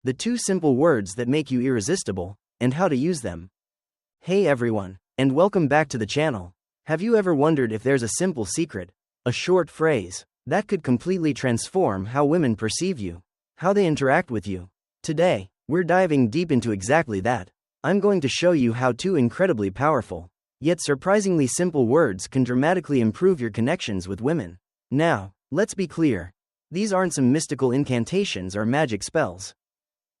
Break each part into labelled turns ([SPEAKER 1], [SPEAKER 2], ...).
[SPEAKER 1] the 2 simple words that make you irresistible, and how to use them. Hey everyone, and welcome back to the channel. Have you ever wondered if there's a simple secret, a short phrase, that could completely transform how women perceive you, how they interact with you? Today, we're diving deep into exactly that. I'm going to show you how 2 incredibly powerful, yet surprisingly simple words can dramatically improve your connections with women. Now, let's be clear. These aren't some mystical incantations or magic spells.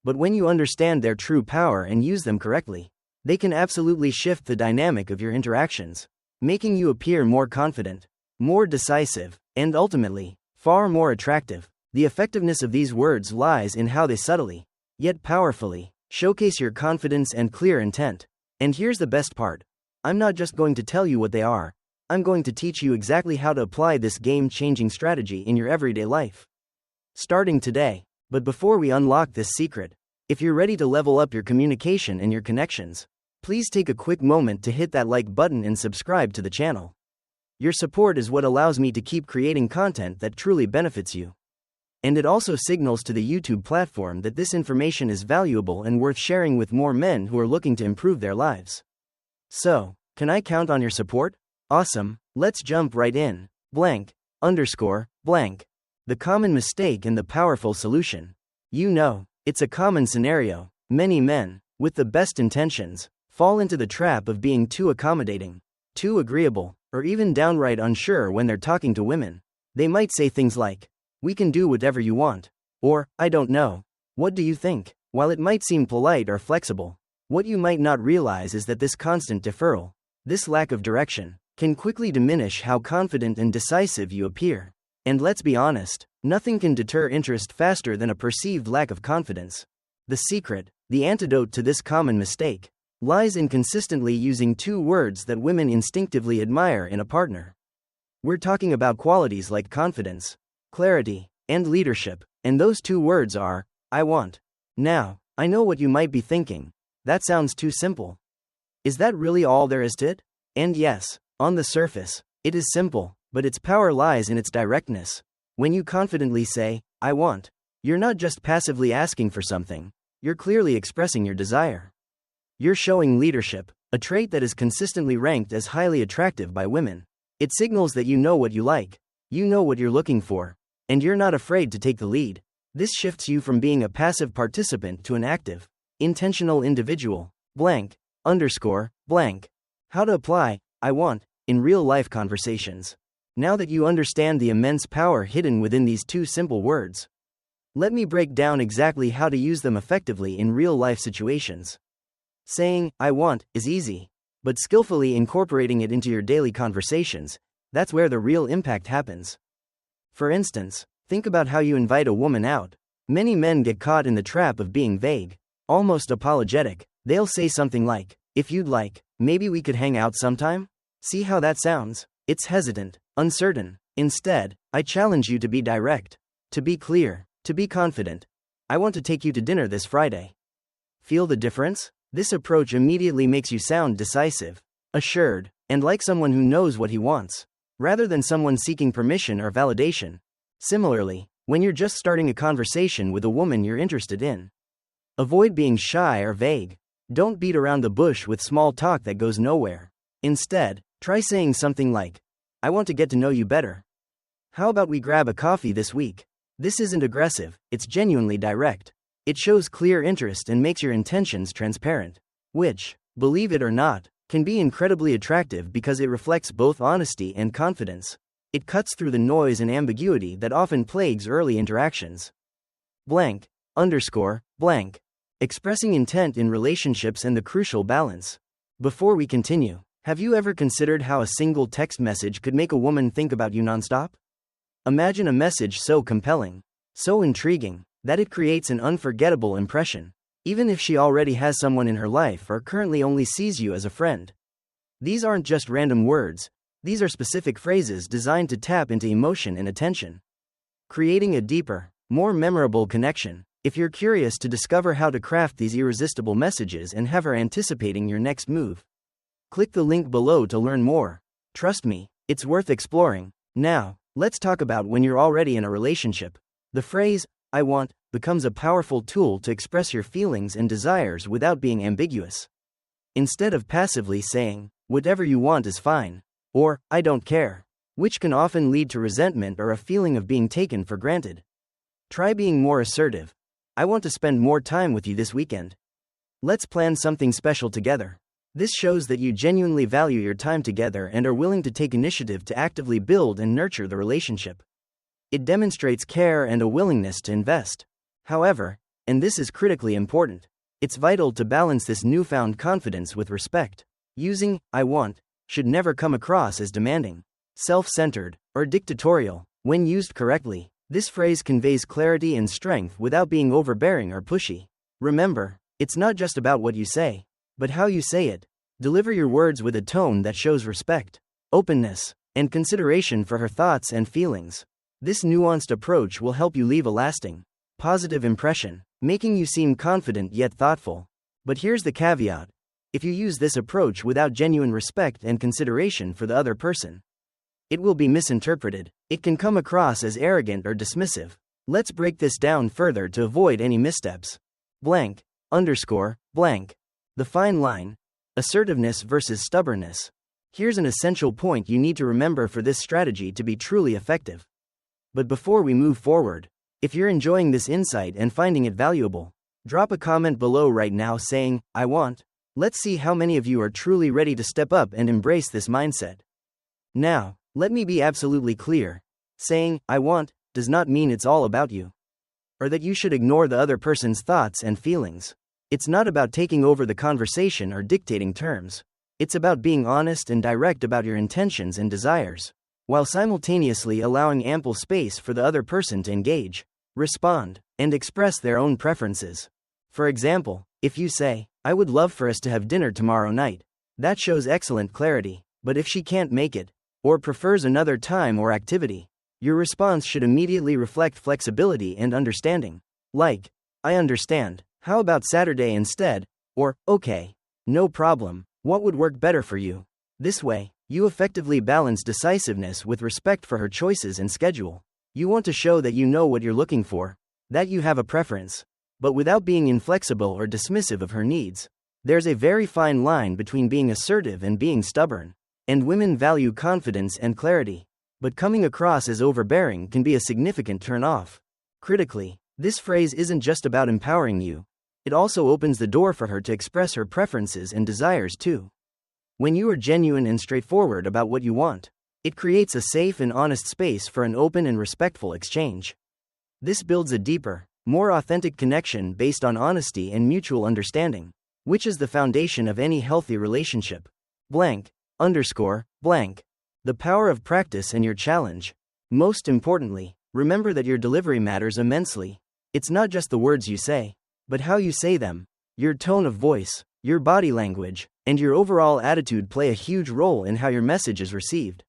[SPEAKER 1] But when you understand their true power and use them correctly, they can absolutely shift the dynamic of your interactions, making you appear more confident, more decisive, and ultimately, far more attractive. The effectiveness of these words lies in how they subtly, yet powerfully, showcase your confidence and clear intent. And here's the best part. I'm not just going to tell you what they are, I'm going to teach you exactly how to apply this game-changing strategy in your everyday life. Starting today. But before we unlock this secret, if you're ready to level up your communication and your connections, please take a quick moment to hit that like button and subscribe to the channel. Your support is what allows me to keep creating content that truly benefits you. And it also signals to the YouTube platform that this information is valuable and worth sharing with more men who are looking to improve their lives. So, can I count on your support? Awesome, let's jump right in. Blank. The common mistake and the powerful solution. You know, it's a common scenario. Many men, with the best intentions, fall into the trap of being too accommodating, too agreeable, or even downright unsure when they're talking to women. They might say things like, "We can do whatever you want," or, "I don't know. What do you think?" While it might seem polite or flexible, what you might not realize is that this constant deferral, this lack of direction, can quickly diminish how confident and decisive you appear. And let's be honest, nothing can deter interest faster than a perceived lack of confidence. The secret, the antidote to this common mistake, lies in consistently using 2 words that women instinctively admire in a partner. We're talking about qualities like confidence, clarity, and leadership, and those 2 words are, I want. Now, I know what you might be thinking. That sounds too simple. Is that really all there is to it? And yes, on the surface, it is simple, but its power lies in its directness. When you confidently say, I want, you're not just passively asking for something, you're clearly expressing your desire. You're showing leadership, a trait that is consistently ranked as highly attractive by women. It signals that you know what you like, you know what you're looking for, and you're not afraid to take the lead. This shifts you from being a passive participant to an active, intentional individual. How to apply, I want, in real-life conversations. Now that you understand the immense power hidden within these 2 simple words, let me break down exactly how to use them effectively in real-life situations. Saying, I want, is easy, but skillfully incorporating it into your daily conversations, that's where the real impact happens. For instance, think about how you invite a woman out. Many men get caught in the trap of being vague, almost apologetic. They'll say something like, if you'd like, maybe we could hang out sometime? See how that sounds? It's hesitant, uncertain. Instead, I challenge you to be direct, to be clear, to be confident. I want to take you to dinner this Friday. Feel the difference? This approach immediately makes you sound decisive, assured, and like someone who knows what he wants, rather than someone seeking permission or validation. Similarly, when you're just starting a conversation with a woman you're interested in, avoid being shy or vague. Don't beat around the bush with small talk that goes nowhere. Instead, try saying something like, I want to get to know you better. How about we grab a coffee this week? This isn't aggressive, it's genuinely direct. It shows clear interest and makes your intentions transparent, which, believe it or not, can be incredibly attractive because it reflects both honesty and confidence. It cuts through the noise and ambiguity that often plagues early interactions. Expressing intent in relationships and the crucial balance. Before we continue, have you ever considered how a single text message could make a woman think about you nonstop? Imagine a message so compelling, so intriguing, that it creates an unforgettable impression, even if she already has someone in her life or currently only sees you as a friend. These aren't just random words, these are specific phrases designed to tap into emotion and attention, creating a deeper, more memorable connection. If you're curious to discover how to craft these irresistible messages and have her anticipating your next move, click the link below to learn more. Trust me, it's worth exploring. Now, let's talk about when you're already in a relationship. The phrase, I want, becomes a powerful tool to express your feelings and desires without being ambiguous. Instead of passively saying, "Whatever you want is fine," or "I don't care," which can often lead to resentment or a feeling of being taken for granted. Try being more assertive. "I want to spend more time with you this weekend. Let's plan something special together." This shows that you genuinely value your time together and are willing to take initiative to actively build and nurture the relationship. It demonstrates care and a willingness to invest. However, and this is critically important, it's vital to balance this newfound confidence with respect. Using "I want" should never come across as demanding, self-centered, or dictatorial. When used correctly, this phrase conveys clarity and strength without being overbearing or pushy. Remember, it's not just about what you say, but how you say it. Deliver your words with a tone that shows respect, openness, and consideration for her thoughts and feelings. This nuanced approach will help you leave a lasting, positive impression, making you seem confident yet thoughtful. But here's the caveat: if you use this approach without genuine respect and consideration for the other person, it will be misinterpreted. It can come across as arrogant or dismissive. Let's break this down further to avoid any missteps. Blank, underscore, blank. The fine line. Assertiveness versus stubbornness. Here's an essential point you need to remember for this strategy to be truly effective. But before we move forward, if you're enjoying this insight and finding it valuable, drop a comment below right now saying, "I want." Let's see how many of you are truly ready to step up and embrace this mindset. Now, let me be absolutely clear. Saying, "I want," does not mean it's all about you, or that you should ignore the other person's thoughts and feelings. It's not about taking over the conversation or dictating terms. It's about being honest and direct about your intentions and desires, while simultaneously allowing ample space for the other person to engage, respond, and express their own preferences. For example, if you say, "I would love for us to have dinner tomorrow night," that shows excellent clarity. But if she can't make it, or prefers another time or activity, your response should immediately reflect flexibility and understanding. Like, "I understand. How about Saturday instead?" Or, "Okay, no problem. What would work better for you?" This way, you effectively balance decisiveness with respect for her choices and schedule. You want to show that you know what you're looking for, that you have a preference, but without being inflexible or dismissive of her needs. There's a very fine line between being assertive and being stubborn, and women value confidence and clarity, but coming across as overbearing can be a significant turn-off. Critically, this phrase isn't just about empowering you. It also opens the door for her to express her preferences and desires too. When you are genuine and straightforward about what you want, it creates a safe and honest space for an open and respectful exchange. This builds a deeper, more authentic connection based on honesty and mutual understanding, which is the foundation of any healthy relationship. Blank, underscore, blank. The power of practice and your challenge. Most importantly, remember that your delivery matters immensely. It's not just the words you say, but how you say them. Your tone of voice, your body language, and your overall attitude play a huge role in how your message is received.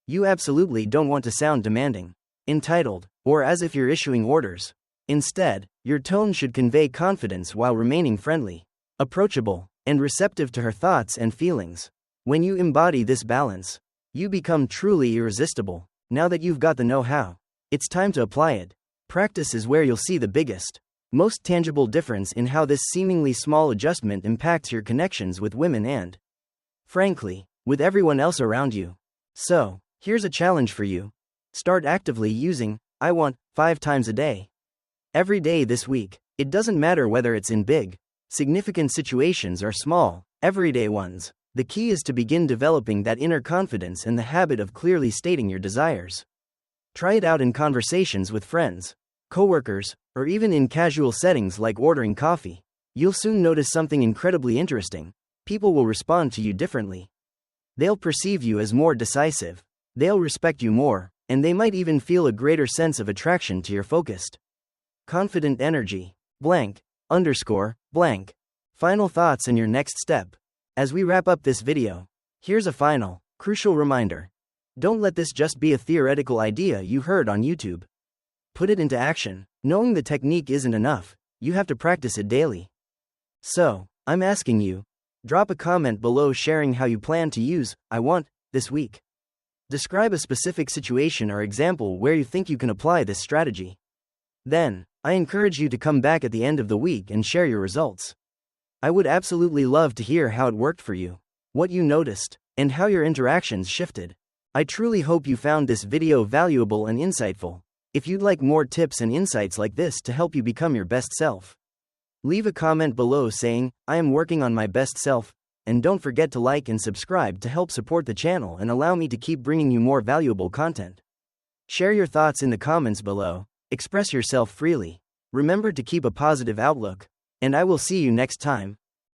[SPEAKER 1] You absolutely don't want to sound demanding, entitled, or as if you're issuing orders. Instead, your tone should convey confidence while remaining friendly, approachable, and receptive to her thoughts and feelings. When you embody this balance, you become truly irresistible. Now that you've got the know-how, it's time to apply it. Practice is where you'll see the biggest, most tangible difference in how this seemingly small adjustment impacts your connections with women and, frankly, with everyone else around you. So, here's a challenge for you. Start actively using "I want" 5 times a day. Every day this week. It doesn't matter whether it's in big, significant situations or small, everyday ones. The key is to begin developing that inner confidence and the habit of clearly stating your desires. Try it out in conversations with friends, coworkers, or even in casual settings like ordering coffee. You'll soon notice something incredibly interesting. People will respond to you differently. They'll perceive you as more decisive, they'll respect you more, and they might even feel a greater sense of attraction to your focused, confident energy. Blank, underscore, blank. Final thoughts and your next step. As we wrap up this video, here's a final, crucial reminder. Don't let this just be a theoretical idea you heard on YouTube. Put it into action. Knowing the technique isn't enough, you have to practice it daily. So, I'm asking you, drop a comment below sharing how you plan to use "I want" this week. Describe a specific situation or example where you think you can apply this strategy. Then, I encourage you to come back at the end of the week and share your results. I would absolutely love to hear how it worked for you, what you noticed, and how your interactions shifted. I truly hope you found this video valuable and insightful. If you'd like more tips and insights like this to help you become your best self, leave a comment below saying, "I am working on my best self," and don't forget to like and subscribe to help support the channel and allow me to keep bringing you more valuable content. Share your thoughts in the comments below, express yourself freely. Remember to keep a positive outlook, and I will see you next time.